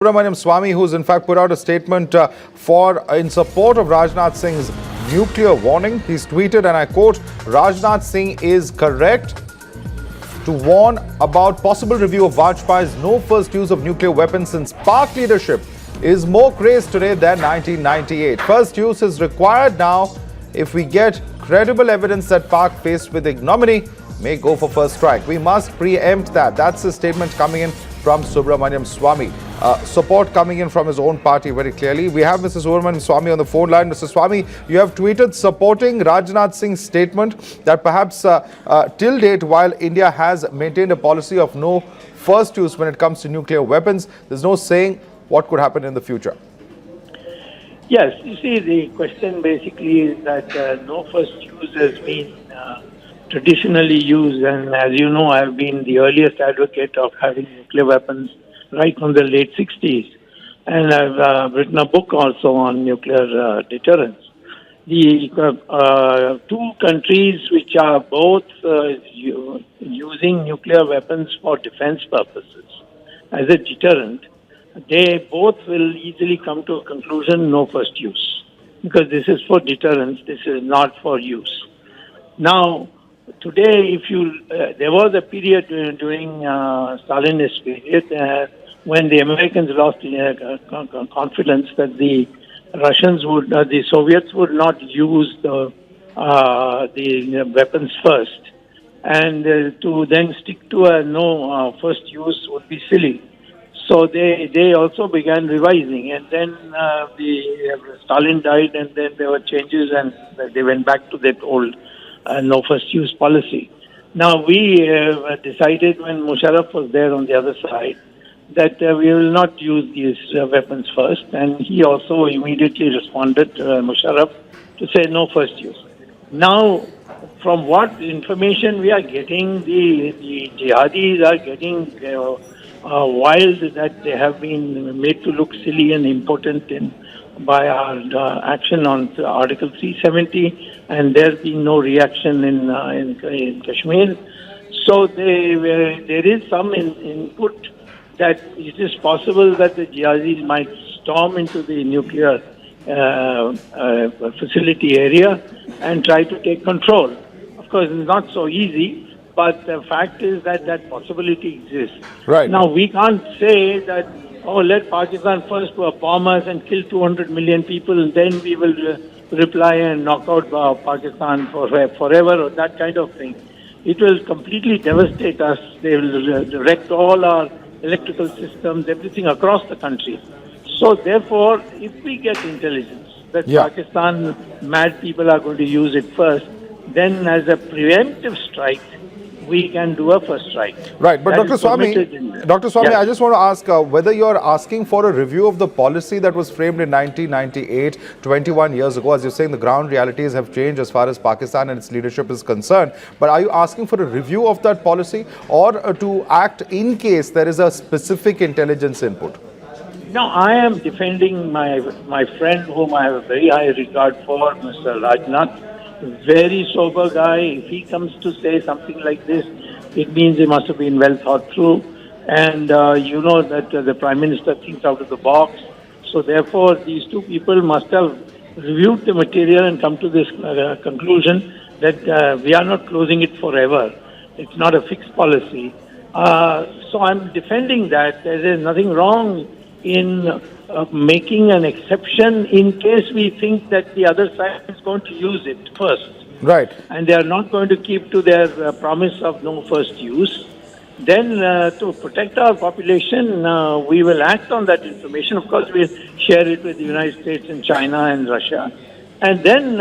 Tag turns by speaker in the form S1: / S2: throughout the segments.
S1: Subramanian Swamy, who's in fact put out a statement in support of Rajnath Singh's nuclear warning. He's tweeted, and I quote, Rajnath Singh is correct to warn about possible review of Vajpayee's no first use of nuclear weapons since Pak leadership is more crazed today than 1998. First use is required now if we get credible evidence that Pak, faced with ignominy, may go for first strike. We must preempt that. That's the statement coming in from Subramanian Swamy. Support coming in from his own party very clearly. We have Mr. Subramanian Swamy on the phone line. Mr. Swamy, you have tweeted supporting Rajnath Singh's statement that perhaps till date, while India has maintained a policy of no first use when it comes to nuclear weapons, there's no saying what could happen in the future.
S2: Yes, you see, the question basically is that no first use has been traditionally used, and as you know, I've been the earliest advocate of having nuclear weapons right from the late 60s, and I've written a book also on nuclear deterrence. The two countries which are both using nuclear weapons for defense purposes as a deterrent, they both will easily come to a conclusion, no first use, because this is for deterrence, this is not for use. Now, today, there was a period during Stalinist period when the Americans lost confidence that the Soviets would not use the weapons first, and to then stick to a no first use would be silly. So they also began revising, and then Stalin died, and then there were changes, and they went back to that old no first use policy. Now we decided when Musharraf was there on the other side that we will not use these weapons first, and he also immediately responded, Musharraf, to say no first use. Now, from what information we are getting, the jihadis are getting wild, that they have been made to look silly and impotent by our action on Article 370, and there's been no reaction in Kashmir. So there is some input that it is possible that the jihadis might storm into the nuclear facility area and try to take control. Of course, it's not so easy, but the fact is that that possibility exists.
S1: Right.
S2: Now, we can't say that, let Pakistan first bomb us and kill 200 million people, then we will reply and knock out Pakistan forever, or that kind of thing. It will completely devastate us. They will wreck all our electrical systems, everything across the country. So therefore, if we get intelligence that Pakistan mad people are going to use it first, then as a preemptive strike, we can do a first strike.
S1: Right, but Dr. Swamy, yes. I just want to ask whether you're asking for a review of the policy that was framed in 1998, 21 years ago. As you're saying, the ground realities have changed as far as Pakistan and its leadership is concerned. But are you asking for a review of that policy, or to act in case there is a specific intelligence input?
S2: No, I am defending my friend whom I have a very high regard for, Mr. Rajnath. Very sober guy. If he comes to say something like this, it means he must have been well thought through. And you know that the Prime Minister thinks out of the box. So therefore, these two people must have reviewed the material and come to this conclusion that we are not closing it forever. It's not a fixed policy. So I'm defending that. There is nothing wrong in making an exception in case we think that the other side is going to use it first.
S1: Right.
S2: And they are not going to keep to their promise of no first use. Then to protect our population, we will act on that information. Of course, we'll share it with the United States and China and Russia. And then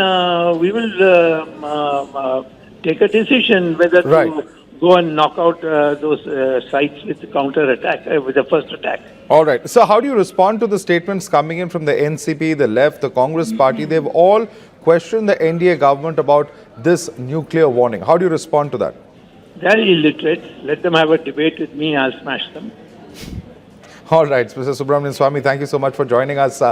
S2: we will take a decision whether to go and knock out those sites with the counter-attack, with the first attack.
S1: All right. So how do you respond to the statements coming in from the NCP, the left, the Congress party? They've all questioned the NDA government about this nuclear warning. How do you respond to that?
S2: They're illiterate. Let them have a debate with me. I'll smash them.
S1: All right. Mr. Subramanian Swamy, thank you so much for joining us.